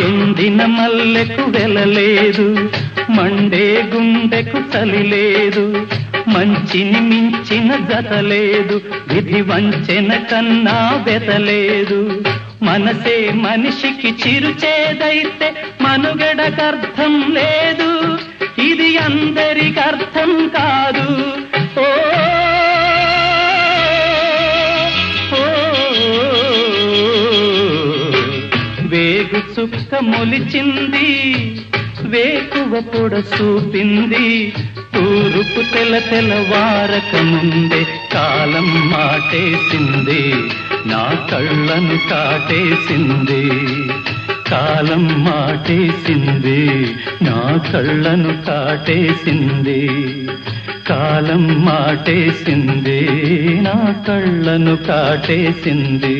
ఎండిన మల్లెకు వెలలేదు, మండే గుండెకు చలి లేదు, మంచిని మించిన జతలేదు, విధి వంచెన కన్నా బెతలేదు. మనసే మనిషికి చిరుచేదైతే మనుగడకర్థం లేదు, ఇది అందరికి అర్థం కాదు. ఓ వేగు చుక్క మొలిచింది, వేకువ పొడ చూపింది, తూరుపు తెలవారక ముందే కాలం మాటేసింది, నా కళ్ళను కాటేసింది. కాలం మాటేసింది, నా కళ్ళను కాటేసింది. కాలం మాటేసింది, నా కళ్ళను కాటేసింది.